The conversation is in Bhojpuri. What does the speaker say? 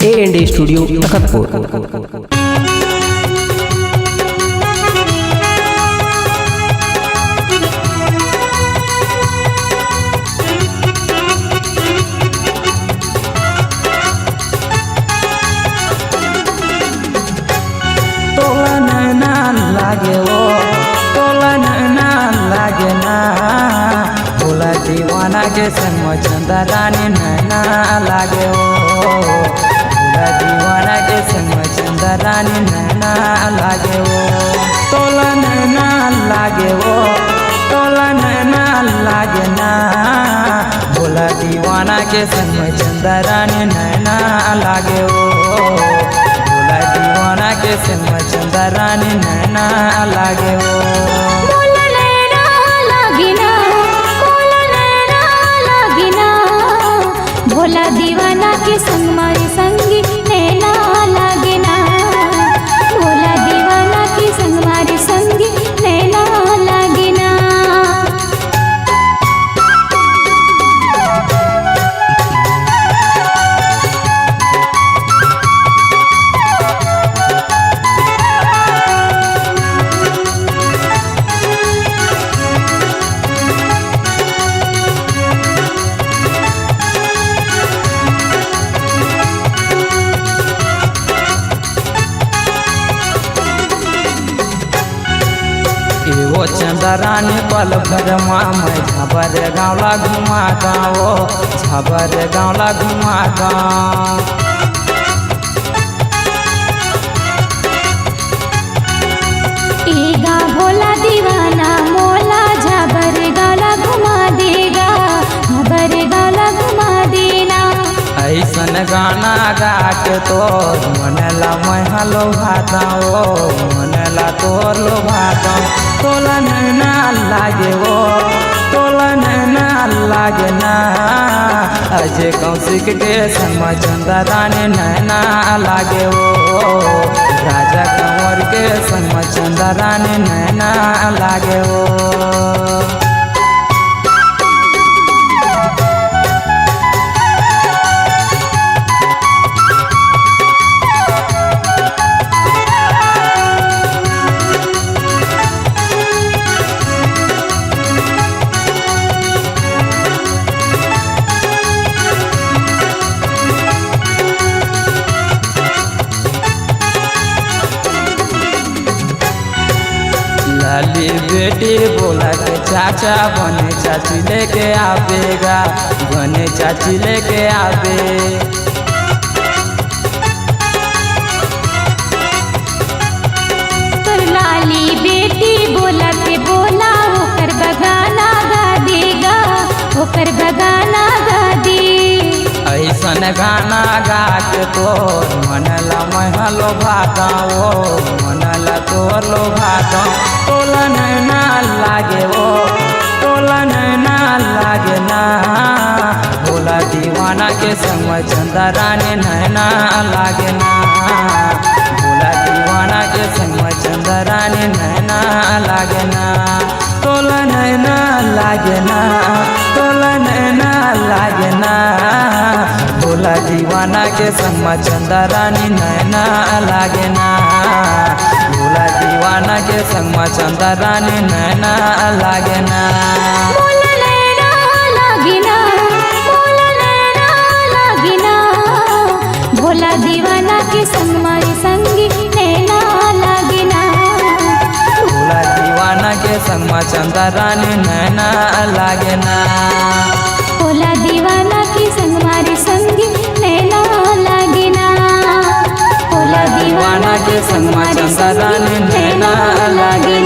A&A studio Takhatpur. लागे वो तोलन ना लागे ना भोला दीवाना के संग चंदा रानी नैना लागे वो भोला दीवाना के संग चंदा रानी नैना लागे वो तोलन ना लागे वो तोलन ना लागे ना भोला दीवाना के संग चंदा रानी नैना लागे वो दीवाना के संग चंदा रानी नैना लागे वो भोला नैना लागिना भोला नैना लागिना भोला दीवाना के संग मारी संगी नैना लागिना भोला दीवाना के संग मारी संगी नैना लागिना। वो चंदा रानी पल भर मैं झबर गाँवला घुमा गाँव झबर गाँवला घुमा गाँव एगा भोला दीवाना मोला झबर गाला घुमा देगा झबर गाला घुमा देना। ऐसन गाना गा के तोर मनला मैं हलो भाता ओ मनला तोर लो भाता तोला नैना लागे वो तोला नैना लागे ना अजय कौशिक के संग चंदा रानी नैना लागे वो राजा कंवर के संग चंदा रानी नैना लागे वो। लाली बेटी बोला के चाचा बने चाची लेके आवेगा बने चाची लेके आवे तो लाली बेटी बोला के बोला होकर बगाना गा देगा होकर बगाना गा दे। ऐसन गाना गा के तोर मनला महलो भागा वो मनला तोर लो भागा तोला नैना लागे वो तोला नैना लागे ना भोला दीवाना के संग चंदा रानी नैना लागे ना भोला दीवाना के संग चंदा रानी नैना लागे ना तोला नैना लागे ना तोला नैना लागे ना भोला दीवाना के संग चंदा रानी नैना लागे ना भोला दीवाना के संग चंदा रानी नैना लागे ना। भोला नैना लागिना भोला नैना लागिना भोला दीवाना के संग मारी संगी नैना लागिना भोला दीवाना के संग चंदा रानी नैना लागे ना भोला दीवाना के संग मारी संगी नैना लागिना भोला दीवाना के संग चंदा रानी नैना लागे।